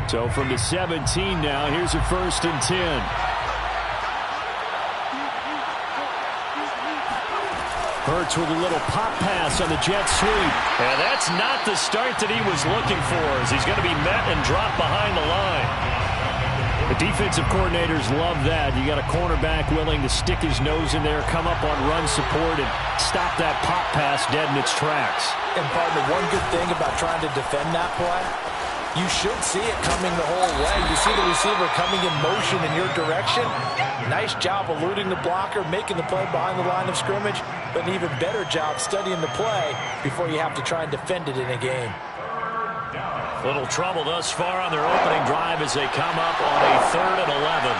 So from the 17 now, here's a 1st and 10. Hurts with a little pop pass on the jet sweep. And that's not the start that he was looking for, as he's going to be met and dropped behind the line. The defensive coordinators love that. You got a cornerback willing to stick his nose in there, come up on run support, and stop that pop pass dead in its tracks. And partner, one good thing about trying to defend that play, you should see it coming the whole way. You see the receiver coming in motion in your direction. Nice job eluding the blocker, making the play behind the line of scrimmage, but an even better job studying the play before you have to try and defend it in a game. Little trouble thus far on their opening drive as they come up on a 3rd and 11.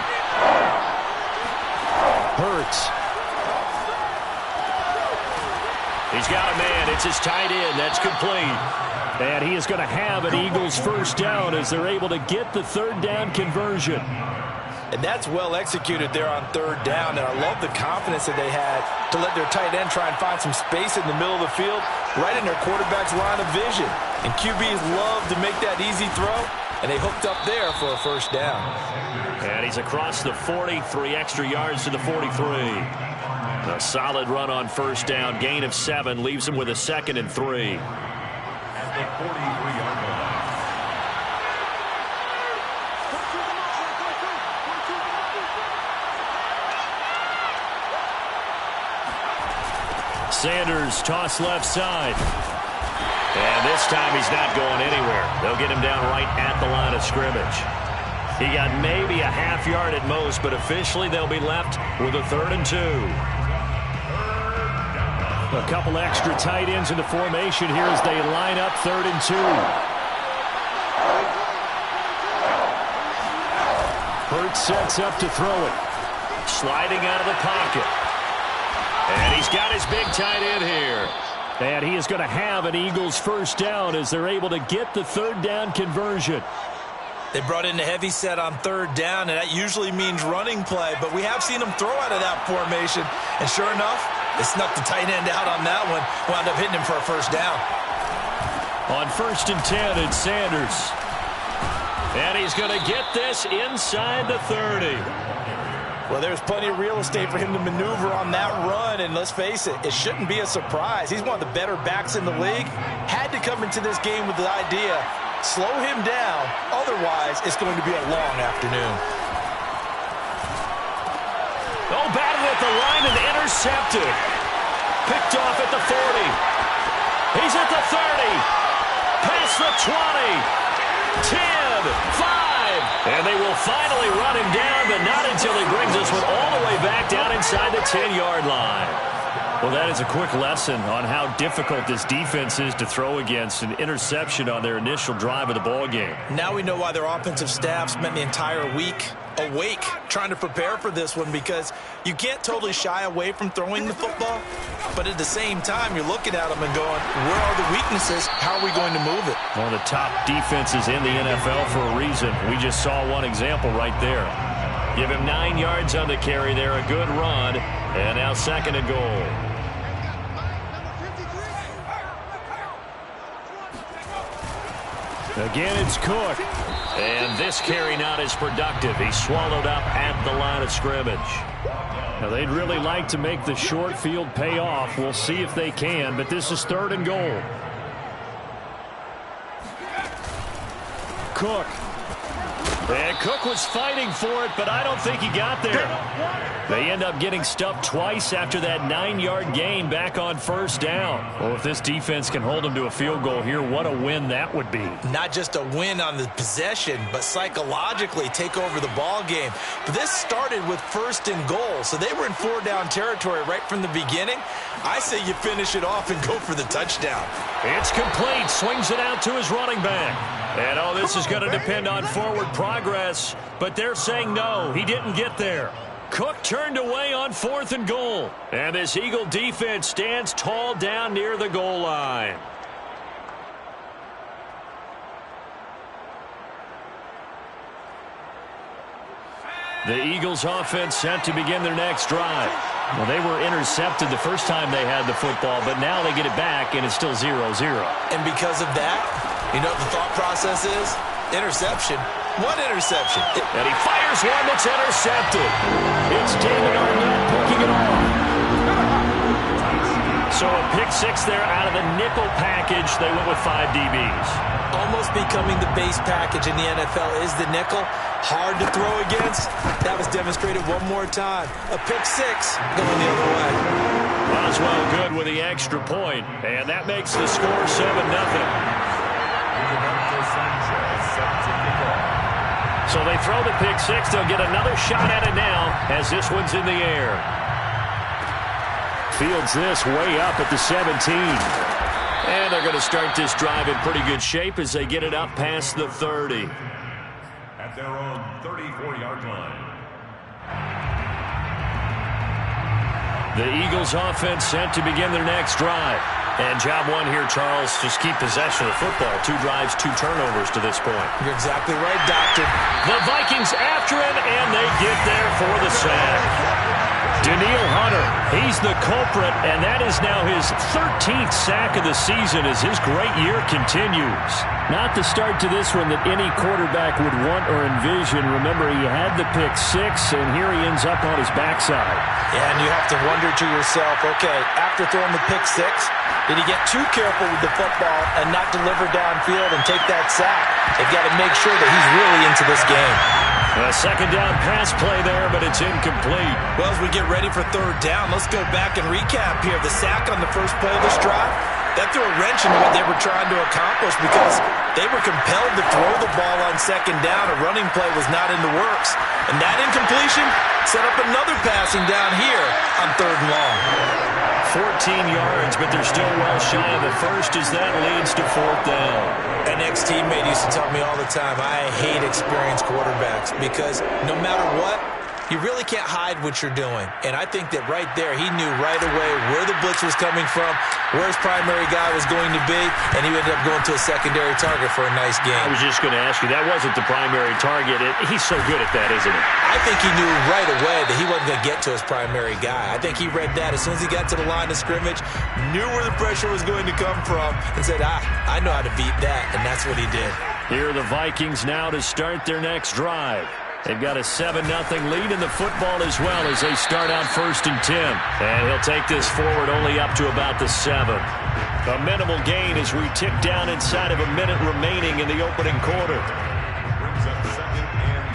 Hurts. He's got a man. It's his tight end. That's complete. And he is going to have an Eagles 1st down as they're able to get the 3rd down conversion. And that's well executed there on 3rd down. And I love the confidence that they had to let their tight end try and find some space in the middle of the field, right in their quarterback's line of vision. And QBs love to make that easy throw, and they hooked up there for a 1st down. And he's across the 40, 3 extra yards to the 43. A solid run on 1st down, gain of 7, leaves him with a 2nd and 3. At the 43-yard line. Sanders toss left side. And this time he's not going anywhere. They'll get him down right at the line of scrimmage. He got maybe a half yard at most, but officially they'll be left with a 3rd and 2. A couple extra tight ends in the formation here as they line up 3rd and 2. Hurts sets up to throw it. Sliding out of the pocket. And he's got his big tight end here. And he is going to have an Eagles 1st down as they're able to get the 3rd down conversion. They brought in the heavy set on 3rd down, and that usually means running play, but we have seen them throw out of that formation. And sure enough, they snuck the tight end out on that one, wound up hitting him for a 1st down. On 1st and 10, it's Sanders. And he's going to get this inside the 30. Well, there's plenty of real estate for him to maneuver on that run, and let's face it, it shouldn't be a surprise. He's one of the better backs in the league. Had to come into this game with the idea, slow him down, otherwise it's going to be a long afternoon. Oh, batted at the line and intercepted. Picked off at the 40. He's at the 30. Past the 20. 10, 5. And they will finally run him down, but not until he brings this one all the way back down inside the 10-yard line. Well, that is a quick lesson on how difficult this defense is to throw against. An interception on their initial drive of the ballgame. Now we know why their offensive staff spent the entire week awake trying to prepare for this one, because you can't totally shy away from throwing the football, but at the same time you're looking at them and going, where are the weaknesses? How are we going to move it? One of the top defenses in the NFL for a reason. We just saw one example right there. Give him 9 yards on the carry there, a good run, and now 2nd and goal. Again, it's Cook. And this carry not as productive. He's swallowed up at the line of scrimmage. Now, they'd really like to make the short field pay off. We'll see if they can, but this is 3rd and goal. Cook. And Cook was fighting for it, but I don't think he got there. They end up getting stuffed twice after that 9-yard gain back on 1st down. Well, if this defense can hold them to a field goal here, what a win that would be. Not just a win on the possession, but psychologically take over the ball game. But this started with 1st and goal, so they were in 4-down territory right from the beginning. I say you finish it off and go for the touchdown. It's complete. Swings it out to his running back. And, oh, this is going to depend on forward progress, but they're saying no, he didn't get there. Cook turned away on 4th and goal. And this Eagle defense stands tall down near the goal line. The Eagles offense set to begin their next drive. Well, they were intercepted the first time they had the football, but now they get it back, and it's still 0-0. And because of that, you know what the thought process is? Interception? What interception? And he fires one that's intercepted. It's David Arnett picking it off. So a pick six there out of the nickel package. They went with 5 DBs. Almost becoming the base package in the NFL is the nickel. Hard to throw against. That was demonstrated one more time. A pick six going the other way. Boswell good with the extra point, and that makes the score 7-0. So they throw the pick six. They'll get another shot at it now as this one's in the air. Fields this way up at the 17. And they're going to start this drive in pretty good shape as they get it up past the 30. At their own 34-yard line. The Eagles offense set to begin their next drive. And job one here, Charles, just keep possession of the football. 2 drives, 2 turnovers to this point. You're exactly right, Doctor. The Vikings after him, and they get there for the sack. Danielle Hunter, he's the culprit, and that is now his 13th sack of the season as his great year continues. Not the start to this one that any quarterback would want or envision. Remember, he had the pick six, and here he ends up on his backside. Yeah, and you have to wonder to yourself, okay, after throwing the pick six, did he get too careful with the football and not deliver downfield and take that sack? They've got to make sure that he's really into this game. A second down pass play there, but it's incomplete. Well, as we get ready for third down, let's go back and recap here. The sack on the first play of this drive, that threw a wrench into what they were trying to accomplish because they were compelled to throw the ball on second down. A running play was not in the works. And that incompletion set up another passing down here on third and long. 14 yards, but they're still well shy of the first as that leads to fourth down. An ex-teammate used to tell me all the time, I hate experienced quarterbacks because no matter what, you really can't hide what you're doing. And I think that right there, he knew right away where the blitz was coming from, where his primary guy was going to be, and he ended up going to a secondary target for a nice game. I was just going to ask you, that wasn't the primary target. He's so good at that, isn't he? I think he knew right away that he wasn't going to get to his primary guy. I think he read that as soon as he got to the line of scrimmage, knew where the pressure was going to come from, and said, I know how to beat that, and that's what he did. Here are the Vikings now to start their next drive. They've got a 7-0 lead in the football as well as they start out 1st and 10. And he'll take this forward only up to about the 7. A minimal gain as we tick down inside of a minute remaining in the opening quarter. Brings up 2nd and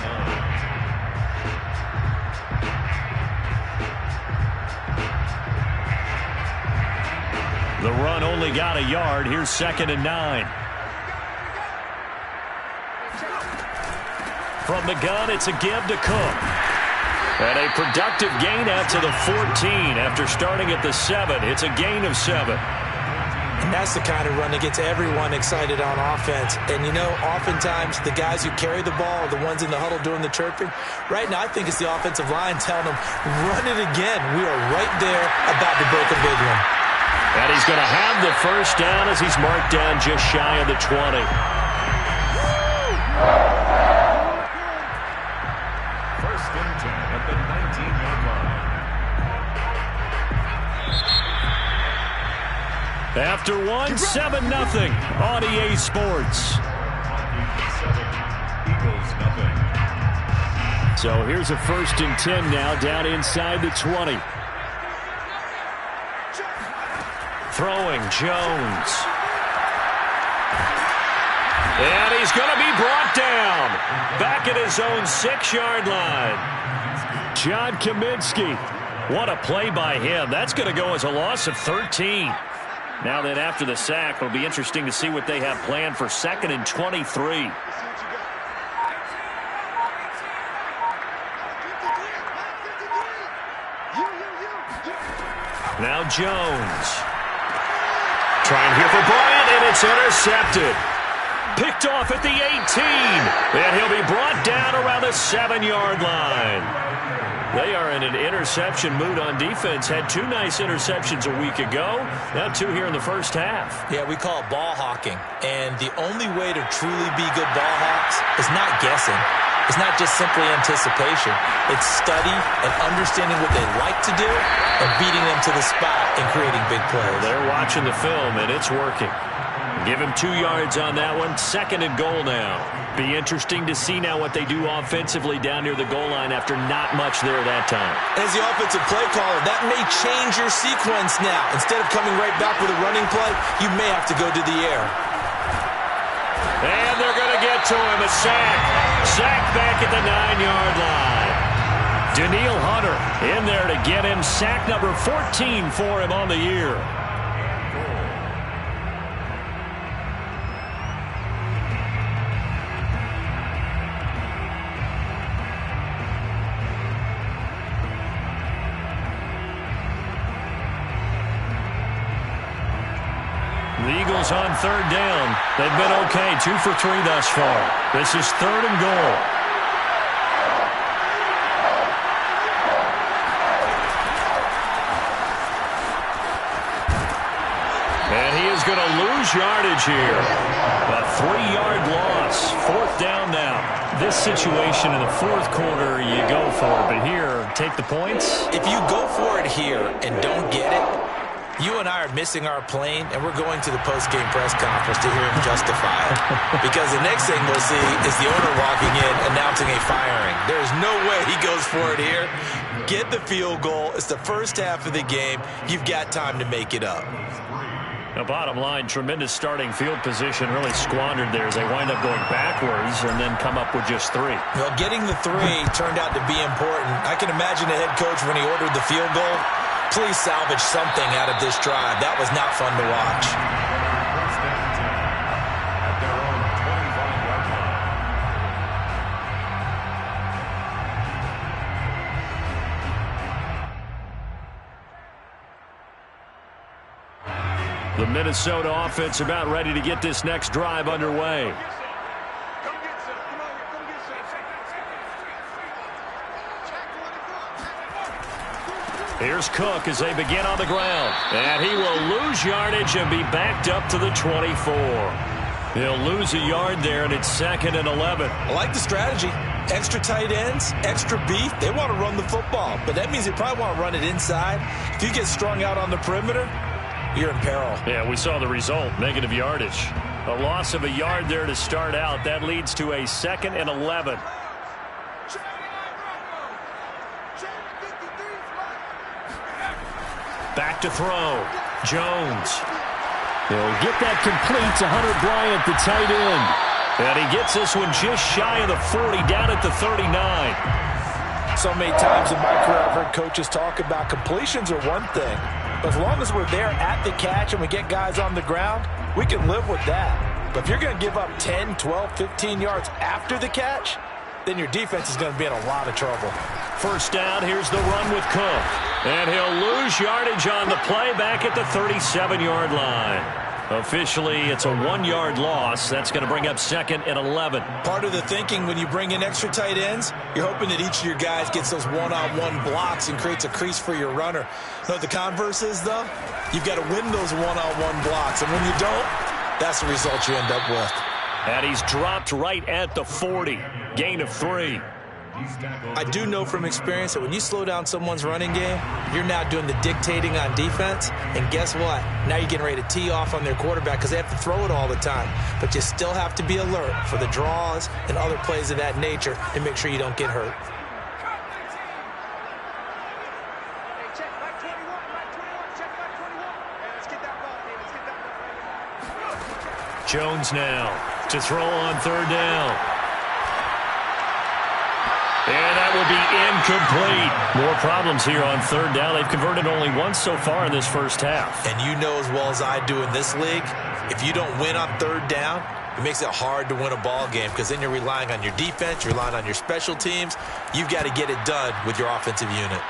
9. The run only got a yard. Here's 2nd and 9. From the gun, it's a give to Cook. And a productive gain out to the 14 after starting at the 7. It's a gain of 7. And that's the kind of run that gets everyone excited on offense. And, you know, oftentimes the guys who carry the ball are the ones in the huddle doing the chirping. Right now, I think it's the offensive line telling them, run it again. We are right there about to break a big one. And he's going to have the first down as he's marked down just shy of the 20. At the 19-yard line. After one, 7-0 on EA Sports. Eagles nothing. So here's a 1st and 10 now down inside the 20. Throwing Jones. And he's going to be brought down. Back at his own 6-yard line. John Kaminsky. What a play by him. That's going to go as a loss of 13. Now that after the sack, it'll be interesting to see what they have planned for 2nd and 23. Now Jones. Trying here for Bryant, and it's intercepted. Picked off at the 18. And he'll be brought down around the 7-yard line. They are in an interception mood on defense. Had 2 nice interceptions a week ago. Now 2 here in the first half. Yeah, we call it ball hawking. And the only way to truly be good ball hawks is not guessing. It's not just simply anticipation. It's study and understanding what they like to do and beating them to the spot and creating big plays. They're watching the film, and it's working. Give him 2 yards on that one. 2nd and goal now. Be interesting to see now what they do offensively down near the goal line after not much there that time. As the offensive play caller, that may change your sequence now. Instead of coming right back with a running play, you may have to go to the air. And they're going to get to him. A sack. Sack back at the 9-yard line. Daniil Hunter in there to get him. Sack number 14 for him on the year. The Eagles on 3rd down. They've been okay. 2 for 3 thus far. This is 3rd and goal. And he is going to lose yardage here. A 3-yard loss. 4th down now. This situation in the 4th quarter, you go for it. But here, take the points. If you go for it here and don't get it, you and I are missing our plane, and we're going to the post-game press conference to hear him justify it. Because the next thing we'll see is the owner walking in announcing a firing. There's no way he goes for it here. Get the field goal. It's the first half of the game. You've got time to make it up. The bottom line, tremendous starting field position, really squandered there as they wind up going backwards and then come up with just 3. Well, getting the 3 turned out to be important. I can imagine the head coach when he ordered the field goal. Please salvage something out of this drive. That was not fun to watch. At their own 25-yard line. The Minnesota offense about ready to get this next drive underway. Here's Cook as they begin on the ground. And he will lose yardage and be backed up to the 24. He'll lose a yard there, and it's 2nd and 11. I like the strategy. Extra tight ends, extra beef. They want to run the football, but that means they probably want to run it inside. If you get strung out on the perimeter, you're in peril. Yeah, we saw the result, negative yardage. A loss of a yard there to start out. That leads to a 2nd and 11. Back to throw. Jones. He'll get that complete to Hunter Bryant, the tight end. And he gets this one just shy of the 40, down at the 39. So many times in my career I've heard coaches talk about completions are one thing. But as long as we're there at the catch and we get guys on the ground, we can live with that. But if you're going to give up 10, 12, 15 yards after the catch, then your defense is going to be in a lot of trouble. 1st down, here's the run with Cook. And he'll lose yardage on the play back at the 37-yard line. Officially, it's a 1-yard loss. That's going to bring up 2nd and 11. Part of the thinking when you bring in extra tight ends, you're hoping that each of your guys gets those one-on-one blocks and creates a crease for your runner. You know what the converse is, though? You've got to win those one-on-one blocks. And when you don't, that's the result you end up with. And he's dropped right at the 40. Gain of 3. I do know from experience that when you slow down someone's running game, you're now doing the dictating on defense. And guess what? Now you're getting ready to tee off on their quarterback because they have to throw it all the time. But you still have to be alert for the draws and other plays of that nature to make sure you don't get hurt. Jones now to throw on 3rd down. And that will be incomplete. More problems here on 3rd down. They've converted only once so far in this first half. And you know as well as I do in this league, if you don't win on 3rd down, it makes it hard to win a ball game because then you're relying on your defense, you're relying on your special teams. You've got to get it done with your offensive unit.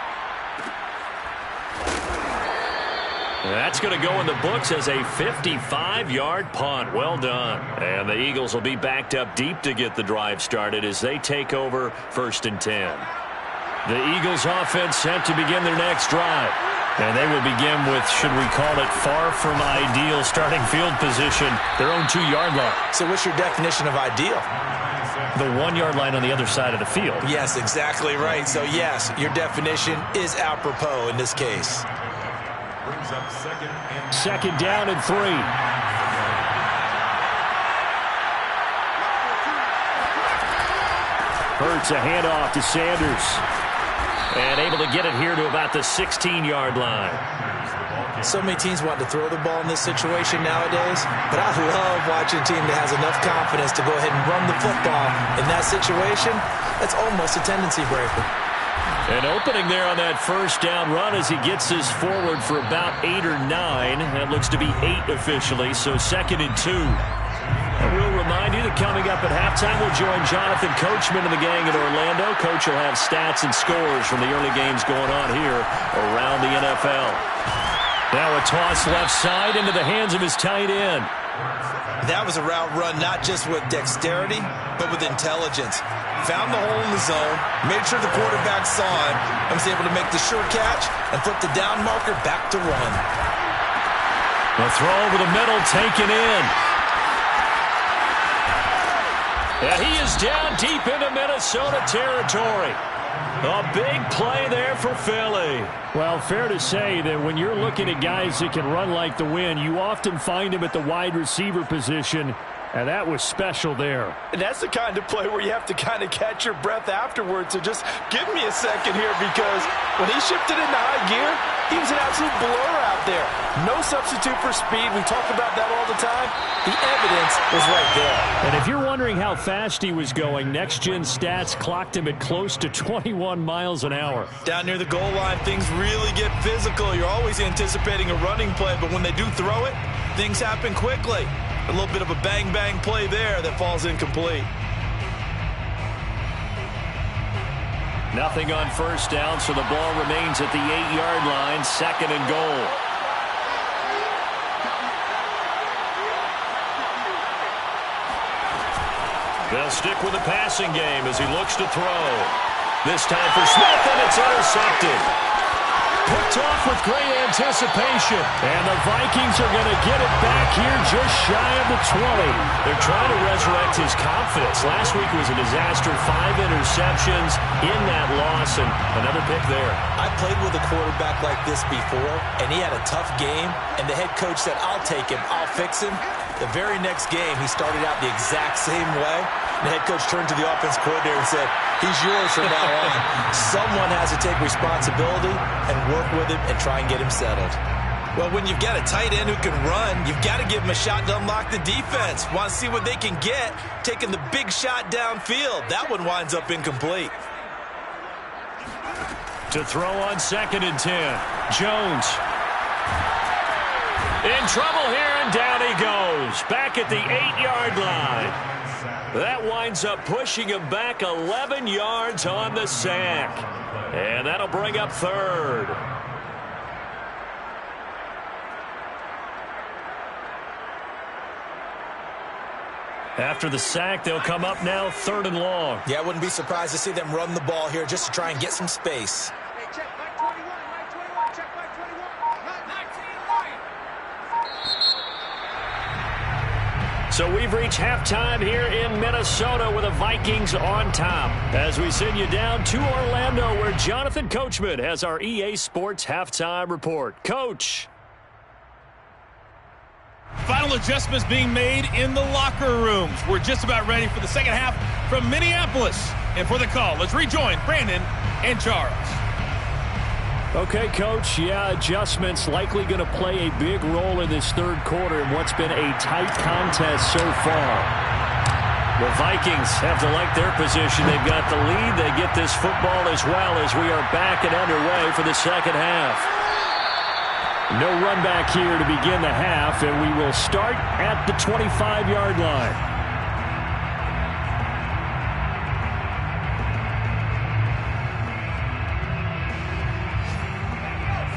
That's going to go in the books as a 55-yard punt. Well done. And the Eagles will be backed up deep to get the drive started as they take over 1st and 10. The Eagles offense set to begin their next drive. And they will begin with, should we call it, far from ideal starting field position, their own 2-yard line. So what's your definition of ideal? The 1-yard line on the other side of the field. Yes, exactly right. So, yes, your definition is apropos in this case. Brings up 2nd and 2nd down and 3. Hurts a handoff to Sanders. And able to get it here to about the 16-yard line. So many teams want to throw the ball in this situation nowadays, but I love watching a team that has enough confidence to go ahead and run the football. In that situation, that's almost a tendency breaker. An opening there on that first down run as he gets this forward for about 8 or 9. That looks to be 8 officially, so 2nd and 2. And we'll remind you that coming up at halftime, we'll join Jonathan Coachman and the gang in Orlando. Coach will have stats and scores from the early games going on here around the NFL. Now a toss left side into the hands of his tight end. That was a route run not just with dexterity, but with intelligence. Found the hole in the zone, made sure the quarterback saw him, and was able to make the sure catch and flip the down marker back to run. The throw over the middle taken in. And he is down deep into Minnesota territory. A big play there for Philly. Well, fair to say that when you're looking at guys that can run like the wind, you often find them at the wide receiver position, and that was special there. And that's the kind of play where you have to kind of catch your breath afterwards. So just give me a second here, because when he shifted into high gear, he was an absolute blur out there. No substitute for speed. We talk about that all the time. The evidence was right there. And if you're wondering how fast he was going, Next Gen Stats clocked him at close to 21 miles an hour. Down near the goal line, things really get physical. You're always anticipating a running play, but when they do throw it, things happen quickly. A little bit of a bang-bang play there that falls incomplete. Nothing on first down, so the ball remains at the 8-yard line, 2nd and goal. They'll stick with the passing game as he looks to throw. This time for Smith, and it's intercepted. Picked off with great anticipation. And the Vikings are going to get it back here just shy of the 20. They're trying to resurrect his confidence. Last week was a disaster. 5 interceptions in that loss, and another pick there. I played with a quarterback like this before, and he had a tough game, and the head coach said, "I'll take him, I'll fix him." The very next game, he started out the exact same way. The head coach turned to the offense coordinator and said, "He's yours from now on." Someone has to take responsibility and work with him and try and get him settled. Well, when you've got a tight end who can run, you've got to give him a shot to unlock the defense. Want to see what they can get, taking the big shot downfield. That one winds up incomplete. To throw on 2nd and 10. Jones. In trouble here, and down he goes. Back at the 8-yard line. That winds up pushing him back 11 yards on the sack. And that'll bring up 3rd. After the sack, they'll come up now 3rd and long. Yeah, I wouldn't be surprised to see them run the ball here just to try and get some space. So we've reached halftime here in Minnesota with the Vikings on top. As we send you down to Orlando, where Jonathan Coachman has our EA Sports halftime report. Coach. Final adjustments being made in the locker rooms. We're just about ready for the second half from Minneapolis. And for the call, let's rejoin Brandon and Charles. Okay, Coach, yeah, adjustments likely going to play a big role in this 3rd quarter in what's been a tight contest so far. The Vikings have to like their position. They've got the lead. They get this football as well as we are back and underway for the second half. No run back here to begin the half, and we will start at the 25-yard line.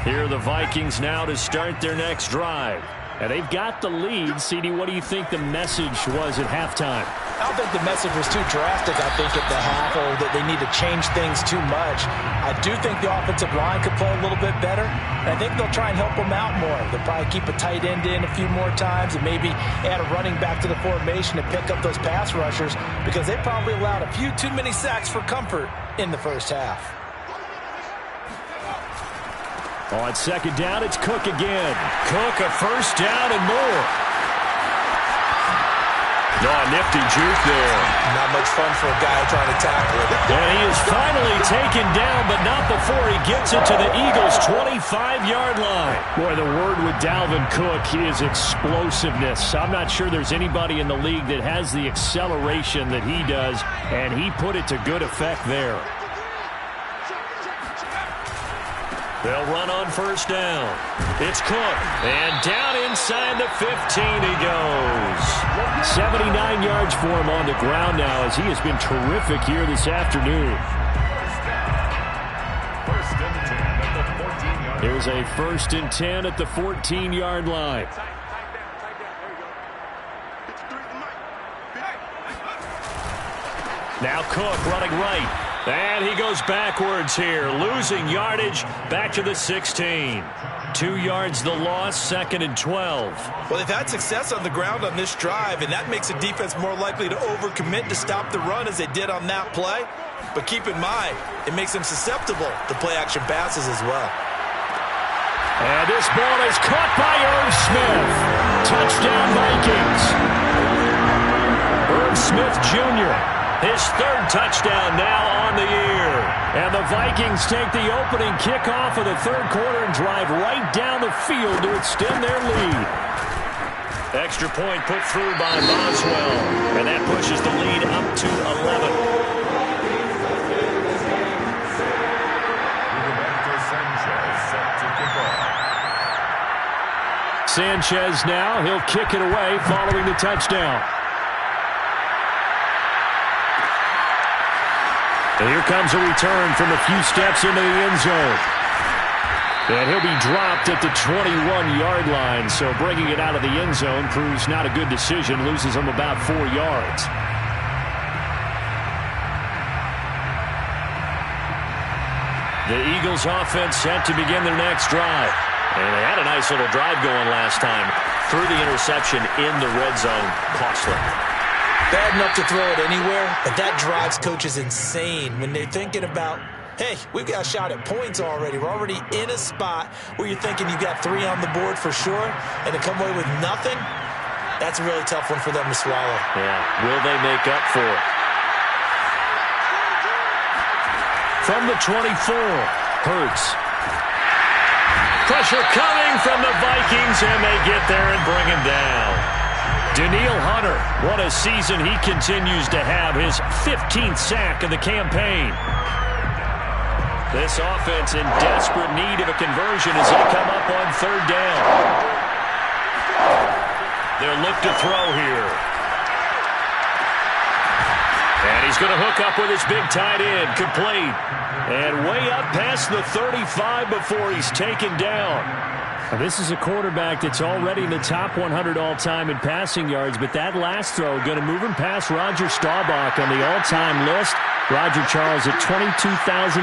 Here are the Vikings now to start their next drive. And they've got the lead. CD, what do you think the message was at halftime? I don't think the message was too drastic, I think, at the half, or that they need to change things too much. I do think the offensive line could play a little bit better, and I think they'll try and help them out more. They'll probably keep a tight end in a few more times and maybe add a running back to the formation to pick up those pass rushers, because they probably allowed a few too many sacks for comfort in the first half. On 2nd down, it's Cook again. Cook, a first down and more. Oh, nifty juke there. Not much fun for a guy trying to tackle it. And he is finally taken down, but not before he gets it to the Eagles' 25-yard line. Boy, the word with Dalvin Cook is explosiveness. I'm not sure there's anybody in the league that has the acceleration that he does, and he put it to good effect there. They'll run on first down. It's Cook, and down inside the 15 he goes. 79 yards for him on the ground now as he has been terrific here this afternoon. Here's a 1st and 10 at the 14-yard line. Now Cook running right. And he goes backwards here, losing yardage back to the 16. 2 yards the loss, 2nd and 12. Well, they've had success on the ground on this drive, and that makes a defense more likely to overcommit to stop the run as they did on that play. But keep in mind, it makes them susceptible to play-action passes as well. And this ball is caught by Irv Smith. Touchdown, Vikings. Irv Smith Jr., his 3rd touchdown now on the year. And the Vikings take the opening kickoff of the 3rd quarter and drive right down the field to extend their lead. Extra point put through by Boswell. And that pushes the lead up to 11. Sanchez now, he'll kick it away following the touchdown. And here comes a return from a few steps into the end zone. And he'll be dropped at the 21-yard line, so bringing it out of the end zone proves not a good decision, loses him about 4 yards. The Eagles offense set to begin their next drive. And they had a nice little drive going last time. Through the interception in the red zone, costly. Bad enough to throw it anywhere, but that drives coaches insane when they're thinking about, hey, we've got a shot at points already. We're already in a spot where you're thinking you've got 3 on the board for sure, and to come away with nothing, that's a really tough one for them to swallow. Yeah, will they make up for it? From the 24, Hurts. Pressure coming from the Vikings, and they get there and bring him down. Daniil Hunter, what a season he continues to have, his 15th sack of the campaign. This offense in desperate need of a conversion as they come up on 3rd down. They'll look to throw here. And he's going to hook up with his big tight end, complete. And way up past the 35 before he's taken down. Now, this is a quarterback that's already in the top 100 all-time in passing yards, but that last throw going to move him past Roger Staubach on the all-time list. Roger Charles at 22,700.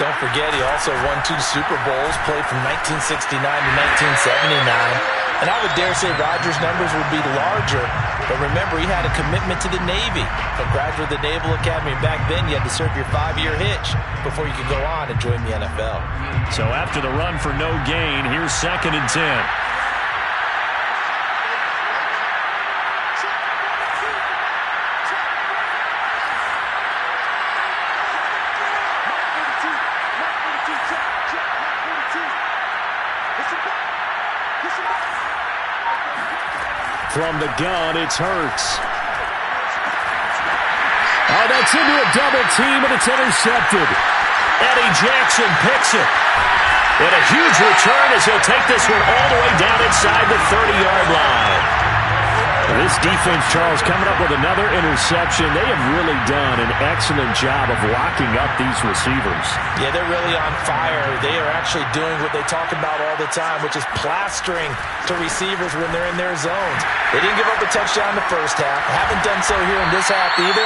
Don't forget, he also won 2 Super Bowls, played from 1969 to 1979. And I would dare say Rodgers' numbers would be larger, but remember, he had a commitment to the Navy, a graduate of the Naval Academy. Back then, you had to serve your 5-year hitch before you could go on and join the NFL. So after the run for no gain, here's 2nd and 10. From the gun, it's Hurts. Oh, that's into a double team, and it's intercepted. Eddie Jackson picks it. And a huge return as he'll take this one all the way down inside the 30-yard line. This defense, Charles, coming up with another interception. They have really done an excellent job of locking up these receivers. Yeah, they're really on fire. They are actually doing what they talk about all the time, which is plastering to receivers when they're in their zones. They didn't give up a touchdown in the first half. Haven't done so here in this half either.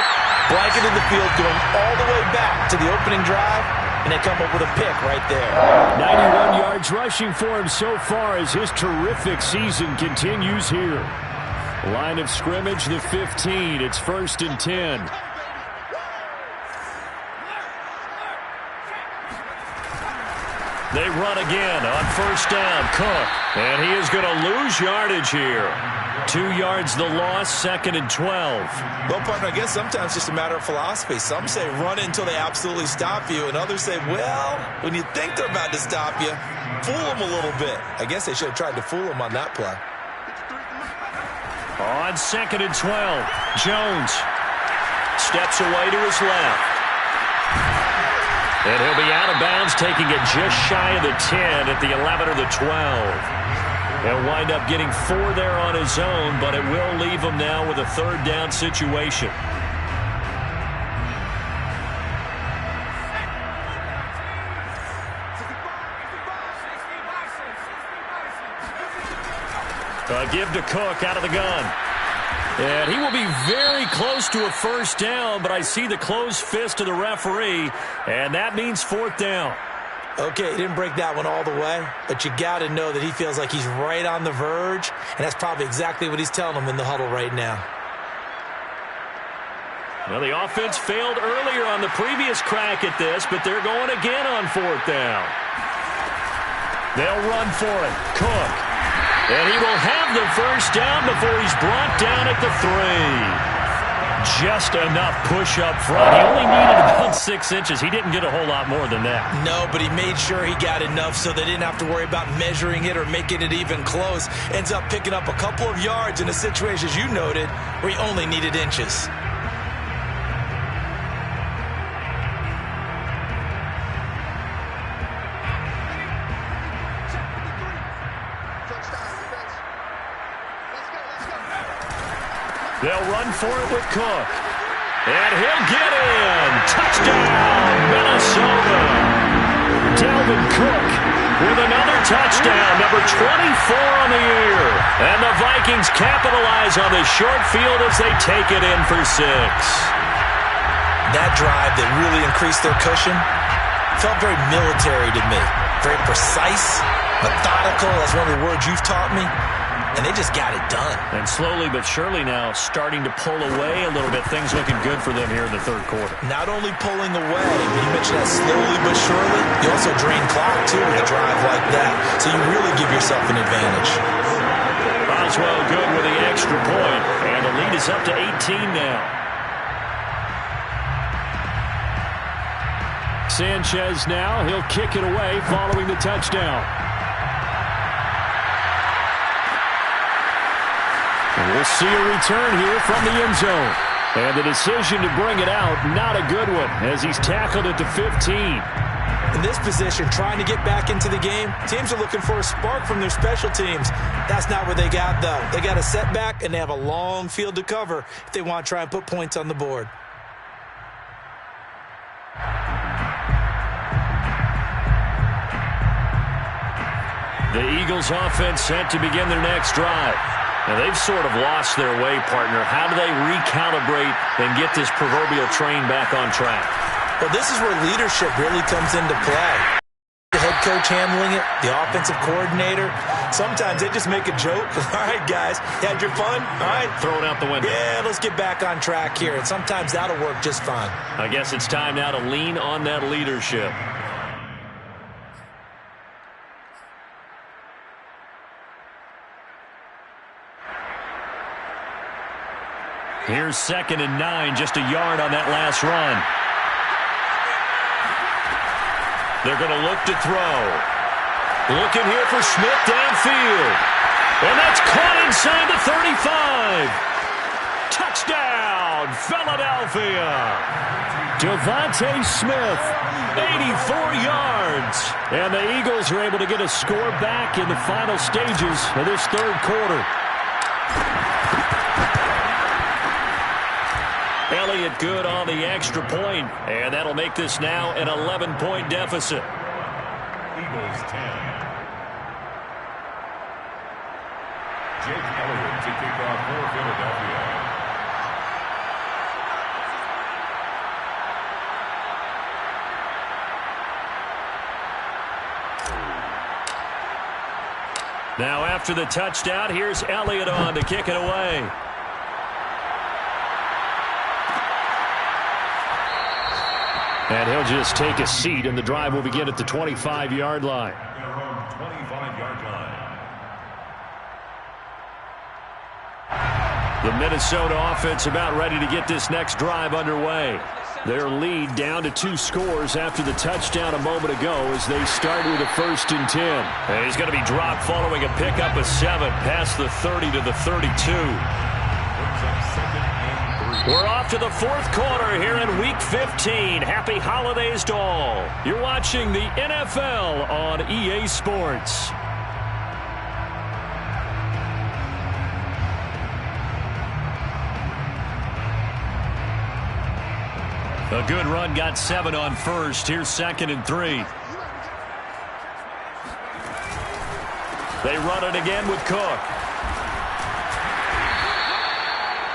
Blanketed the field, going all the way back to the opening drive, and they come up with a pick right there. 91 yards rushing for him so far as his terrific season continues here. Line of scrimmage, the 15. It's 1st and 10. They run again on first down. Cook. And he is going to lose yardage here. 2 yards the loss, 2nd and 12. Well, partner, I guess sometimes it's just a matter of philosophy. Some say run it until they absolutely stop you, and others say, well, when you think they're about to stop you, fool them a little bit. I guess they should have tried to fool them on that play. On 2nd and 12, Jones steps away to his left. And he'll be out of bounds, taking it just shy of the 10 at the 11 or the 12. He'll wind up getting 4 there on his own, but it will leave him now with a 3rd down situation. A give to Cook out of the gun. And he will be very close to a 1st down, but I see the closed fist of the referee, and that means 4th down. Okay, he didn't break that one all the way, but you got to know that he feels like he's right on the verge, and that's probably exactly what he's telling them in the huddle right now. Well, the offense failed earlier on the previous crack at this, but they're going again on 4th down. They'll run for it. Cook. And he will have the 1st down before he's brought down at the 3. Just enough push up front. He only needed about 6 inches. He didn't get a whole lot more than that. No, but he made sure he got enough so they didn't have to worry about measuring it or making it even close. Ends up picking up a couple of yards in a situation, as you noted, where he only needed inches. They'll run for it with Cook. And he'll get in. Touchdown, Minnesota. Dalvin Cook with another touchdown, number 24 on the year. And the Vikings capitalize on the short field as they take it in for 6. That drive that really increased their cushion felt very military to me. Very precise, methodical. That's one of the words you've taught me. And they just got it done. And slowly but surely now starting to pull away a little bit. Things looking good for them here in the 3rd quarter. Not only pulling away, but you mentioned that slowly but surely. You also drain clock, too, with a drive like that. So you really give yourself an advantage. Boswell good with the extra point. And the lead is up to 18 now. Sanchez now. He'll kick it away following the touchdown. And we'll see a return here from the end zone. And the decision to bring it out, not a good one, as he's tackled at the 15. In this position, trying to get back into the game, teams are looking for a spark from their special teams. That's not what they got, though. They got a setback, and they have a long field to cover if they want to try and put points on the board. The Eagles offense set to begin their next drive. Now, they've sort of lost their way, partner. How do they recalibrate and get this proverbial train back on track? Well, this is where leadership really comes into play. The head coach handling it, the offensive coordinator. Sometimes they just make a joke. All right, guys, you had your fun? All right. Throw it out the window. Yeah, let's get back on track here. And sometimes that'll work just fine. I guess it's time now to lean on that leadership. Here's 2nd and 9, just a yard on that last run. They're going to look to throw. Looking here for Smith downfield. And that's caught inside the 35. Touchdown, Philadelphia. Devontae Smith, 84 yards. And the Eagles are able to get a score back in the final stages of this 3rd quarter. Elliott good on the extra point, and that'll make this now an 11-point deficit. Eagles 10. Jake Elliott to kick off for Philadelphia. Now after the touchdown, here's Elliott on to kick it away. And he'll just take a seat, and the drive will begin at the 25-yard line. Their own 25-yard line. The Minnesota offense about ready to get this next drive underway. Their lead down to 2 scores after the touchdown a moment ago as they start with a 1st and 10. And he's going to be dropped following a pickup of 7 past the 30 to the 32. We're off to the 4th quarter here in Week 15. Happy holidays to all. You're watching the NFL on EA Sports. A good run, got 7 on first. Here's 2nd and 3. They run it again with Cook.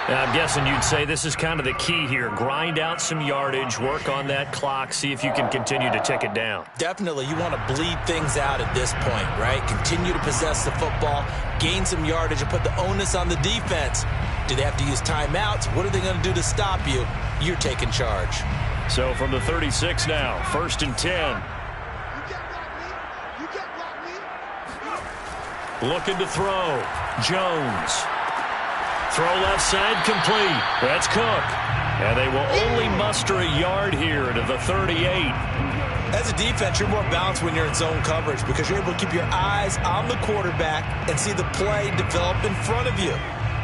Now, I'm guessing you'd say this is kind of the key here. Grind out some yardage, work on that clock, see if you can continue to tick it down. Definitely. You want to bleed things out at this point, right? Continue to possess the football, gain some yardage, and put the onus on the defense. Do they have to use timeouts? What are they going to do to stop you? You're taking charge. So from the 36 now, 1st and 10. Looking to throw. Jones. Throw left side complete. That's Cook. And they will only muster a yard here to the 38. As a defense, you're more balanced when you're in zone coverage because you're able to keep your eyes on the quarterback and see the play develop in front of you.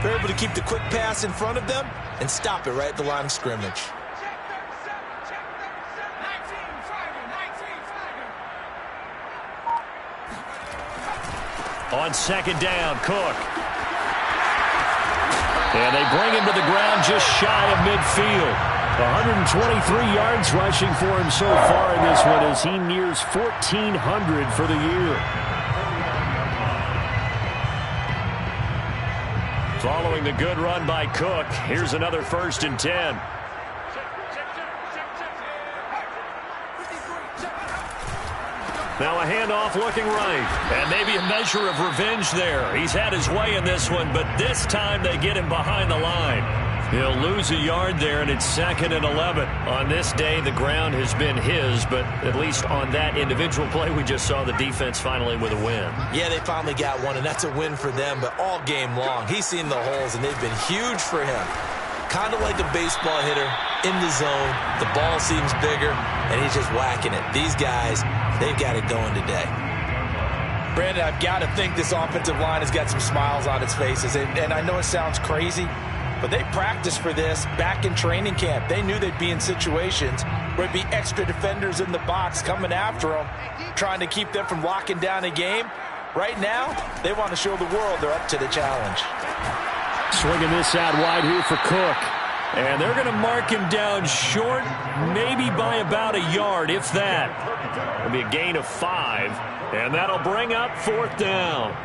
You're able to keep the quick pass in front of them and stop it right at the line of scrimmage. On 2nd down, Cook. And they bring him to the ground just shy of midfield. 123 yards rushing for him so far in this one as he nears 1,400 for the year. Following the good run by Cook, here's another 1st and 10. Now a handoff looking right. And maybe a measure of revenge there. He's had his way in this one, but this time they get him behind the line. He'll lose a yard there, and it's 2nd and 11. On this day, the ground has been his, but at least on that individual play, we just saw the defense finally with a win. Yeah, they finally got one, and that's a win for them, but all game long, he's seen the holes, and they've been huge for him. Kind of like a baseball hitter in the zone. The ball seems bigger, and he's just whacking it. These guys, they've got it going today. Brandon, I've got to think this offensive line has got some smiles on its faces, and I know it sounds crazy, but they practiced for this back in training camp. They knew they'd be in situations where there'd be extra defenders in the box coming after them, trying to keep them from locking down a game. Right now, they want to show the world they're up to the challenge. Swinging this out wide here for Cook. And they're going to mark him down short, maybe by about a yard, if that. It'll be a gain of 5, and that'll bring up 4th down.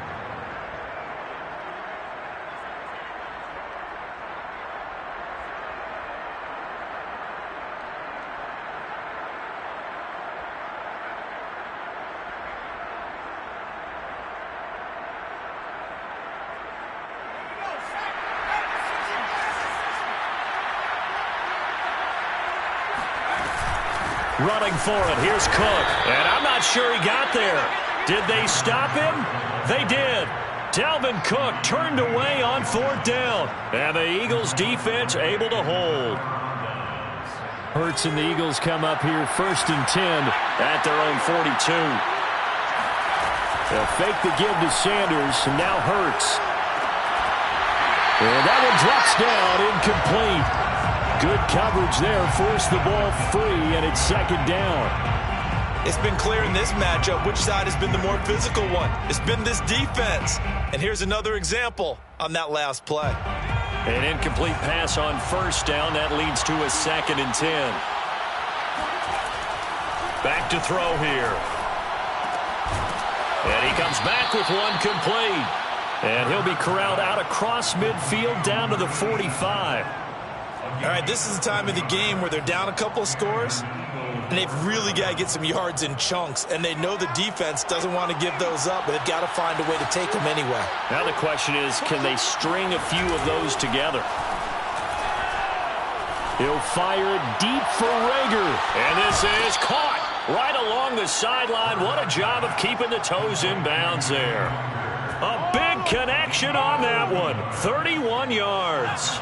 Running for it. Here's Cook. And I'm not sure he got there. Did they stop him? They did. Dalvin Cook turned away on 4th down. And the Eagles defense able to hold. Hurts and the Eagles come up here 1st and 10 at their own 42. They'll fake the give to Sanders. And now Hurts. And that one drops down incomplete. Good coverage there, forced the ball free, and it's 2nd down. It's been clear in this matchup which side has been the more physical one. It's been this defense. And here's another example on that last play. An incomplete pass on 1st down. That leads to a 2nd and 10. Back to throw here. And he comes back with one complete. And he'll be corralled out across midfield down to the 45. All right, this is the time of the game where they're down a couple of scores, and they've really got to get some yards in chunks, and they know the defense doesn't want to give those up, but they've got to find a way to take them anyway. Now the question is, can they string a few of those together? He'll fire deep for Rager, and this is caught right along the sideline. What a job of keeping the toes in bounds there. A big connection on that one. 31 yards.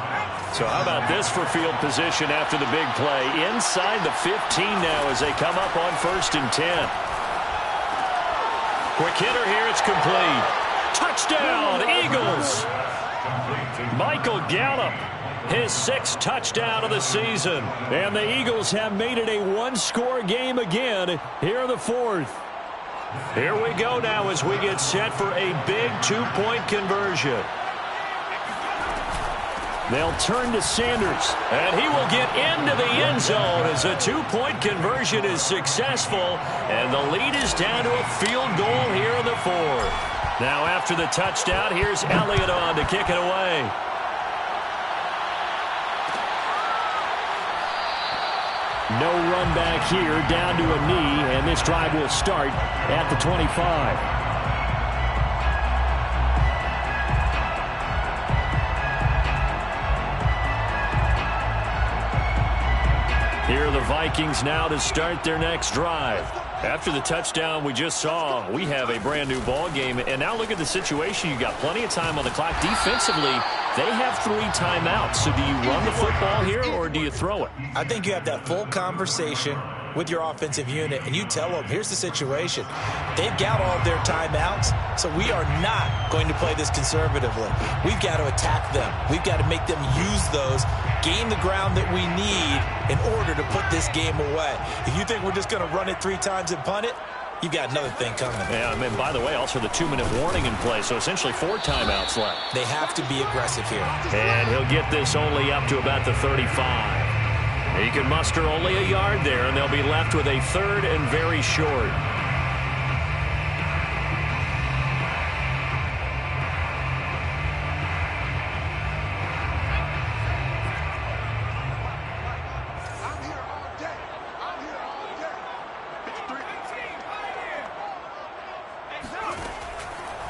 So how about this for field position after the big play? Inside the 15 now as they come up on 1st and 10. Quick hitter here. It's complete. Touchdown, Eagles. Michael Gallup, his 6th touchdown of the season. And the Eagles have made it a one-score game again here in the 4th. Here we go now as we get set for a big 2-point conversion. They'll turn to Sanders, and he will get into the end zone as a 2-point conversion is successful, and the lead is down to a field goal here in the 4th. Now after the touchdown, here's Elliott on to kick it away. No run back here, down to a knee, and this drive will start at the 25. Here are the Vikings now to start their next drive. After the touchdown we just saw, we have a brand new ball game. And now look at the situation. You got plenty of time on the clock. Defensively, they have 3 timeouts. So do you run the football here or do you throw it? I think you have that full conversation with your offensive unit, and you tell them, here's the situation. They've got all of their timeouts, so we are not going to play this conservatively. We've got to attack them. We've got to make them use those, gain the ground that we need in order to put this game away. If you think we're just going to run it 3 times and punt it, you've got another thing coming. Yeah, I mean, by the way, also the 2-minute warning in play, so essentially 4 timeouts left. They have to be aggressive here. And he'll get this only up to about the 35. He can muster only a yard there, and they'll be left with a 3rd and very short.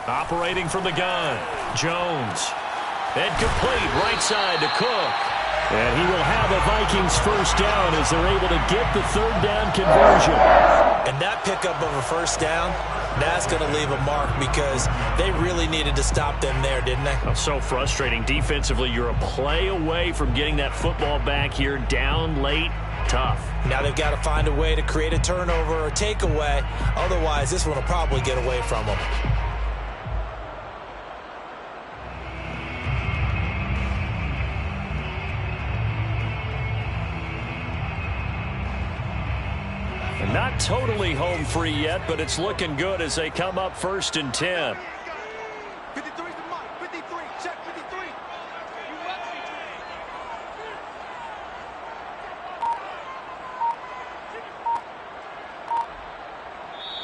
Operating from the gun, Jones. And complete right side to Cook. And he will have the Vikings first down as they're able to get the 3rd down conversion. And that pickup of a first down, that's going to leave a mark because they really needed to stop them there, didn't they? Oh, so frustrating. Defensively, you're a play away from getting that football back here down late. Tough. Now they've got to find a way to create a turnover or takeaway. Otherwise, this one will probably get away from them. Not totally home free yet, but it's looking good as they come up 1st and 10. 53 to Mike. 53. Check 53.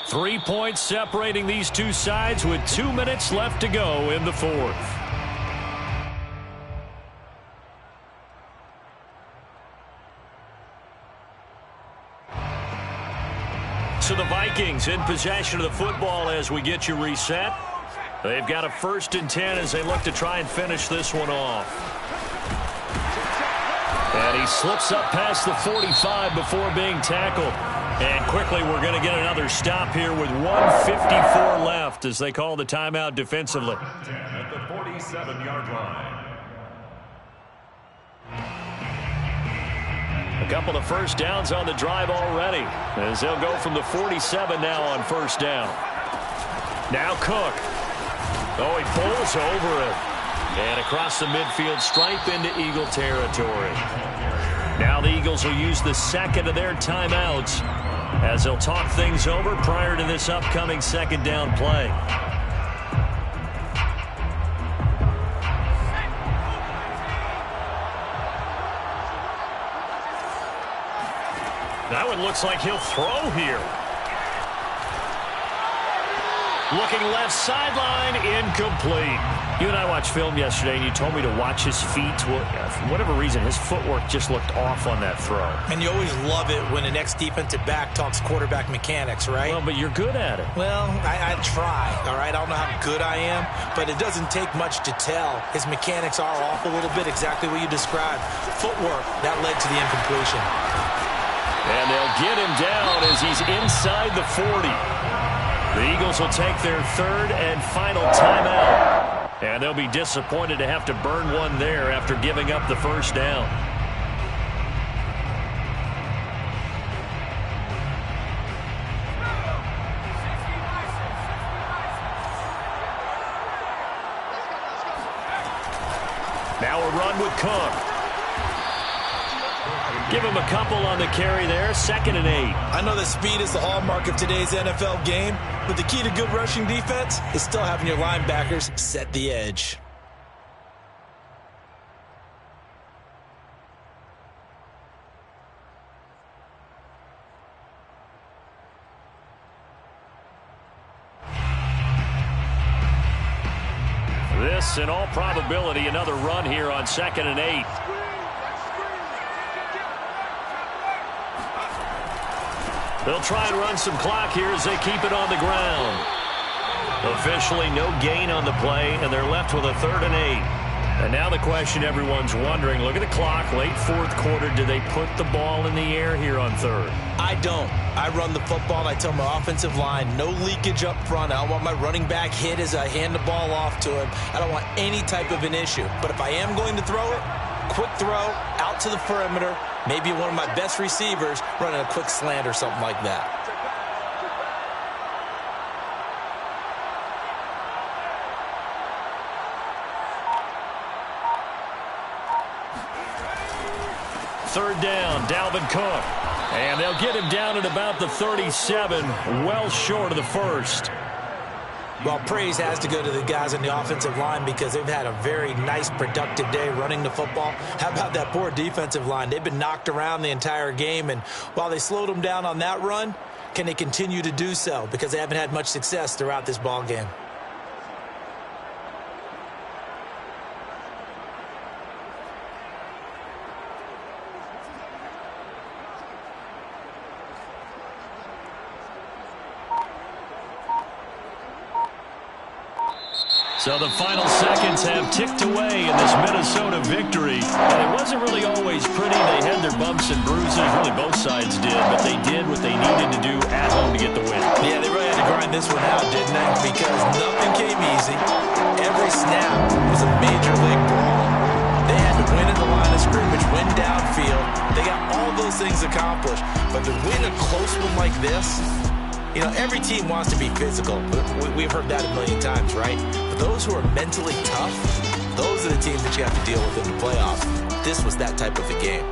3 points separating these two sides with 2 minutes left to go in the 4th. So the Vikings in possession of the football as we get you reset. They've got a 1st and 10 as they look to try and finish this one off. And he slips up past the 45 before being tackled. And quickly we're going to get another stop here with 1:54 left as they call the timeout defensively. At the 47-yard line. A couple of first downs on the drive already as they'll go from the 47 now on 1st down. Now Cook. Oh, he pulls over it. And across the midfield stripe into Eagle territory. Now the Eagles will use the 2nd of their timeouts as they'll talk things over prior to this upcoming 2nd down play. That one looks like he'll throw here. Looking left sideline, incomplete. You and I watched film yesterday, and you told me to watch his feet. Well, for whatever reason, his footwork just looked off on that throw. And you always love it when the next defensive back talks quarterback mechanics, right? Well, but you're good at it. Well, I try, all right? I don't know how good I am, but it doesn't take much to tell. His mechanics are off a little bit, exactly what you described. Footwork, that led to the incompletion. And they'll get him down as he's inside the 40. The Eagles will take their 3rd and final timeout. And they'll be disappointed to have to burn one there after giving up the first down. Now a run with Cook. Give him a couple on the carry there. 2nd and 8. I know that speed is the hallmark of today's NFL game, but the key to good rushing defense is still having your linebackers set the edge. This, in all probability, another run here on 2nd and 8. They'll try and run some clock here as they keep it on the ground. Officially no gain on the play, and they're left with a 3rd and 8. And now the question everyone's wondering, look at the clock, late 4th quarter, do they put the ball in the air here on 3rd? I don't. I run the football, and I tell my offensive line, no leakage up front. I don't want my running back hit as I hand the ball off to him. I don't want any type of an issue. But if I am going to throw it, quick throw, out to the perimeter, maybe one of my best receivers running a quick slant or something like that. Third down, Dalvin Cook. And they'll get him down at about the 37, well short of the first. Well, praise has to go to the guys on the offensive line because they've had a very nice, productive day running the football. How about that poor defensive line? They've been knocked around the entire game, and while they slowed them down on that run, can they continue to do so? Because they haven't had much success throughout this ball game. So the final seconds have ticked away in this Minnesota victory. And it wasn't really always pretty. They had their bumps and bruises. Really, both sides did. But they did what they needed to do at home to get the win. Yeah, they really had to grind this one out, didn't they? Because nothing came easy. Every snap was a major league brawl. They had to win at the line of scrimmage, win downfield. They got all those things accomplished. But to win a close one like this, you know, every team wants to be physical. We've heard that a million times, right? But those who are mentally tough, those are the teams that you have to deal with in the playoffs. This was that type of a game.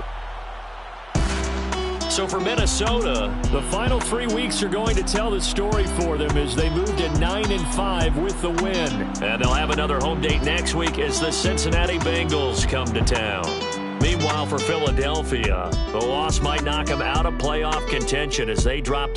So for Minnesota, the final 3 weeks are going to tell the story for them as they move to 9-5 with the win. And they'll have another home date next week as the Cincinnati Bengals come to town. Meanwhile, for Philadelphia, the loss might knock them out of playoff contention as they drop